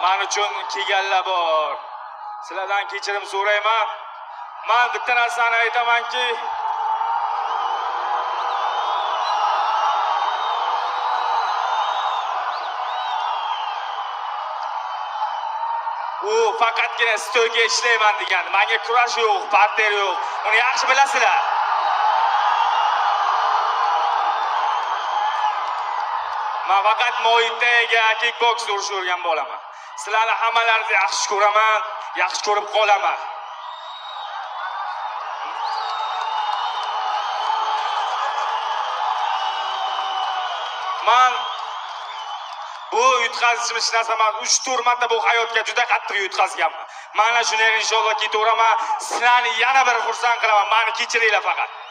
Men uchun kelganlar bor. Sizlardan kechirim so'rayman. Men bitta narsani aytamanki, u faqatgina stolga ishlayman degan. Menga kurash yo'q, parter yo'q. Uni yaxshi bilasizlar. Men faqat Muaytayga kickboks urish o'rgan bo'laman. Sizlarni hammalaringizni yaxshi ko'raman, yaxshi ko'rib qolaman. Men bu yutqazishimiz narsa emas. 3-4 marta bu hayotga juda qattiq yutqazganman. Mana shunday inshaalloh ketaveraman. Sizlarni yana bir xursand qilaman. Meni kechiringlar faqat.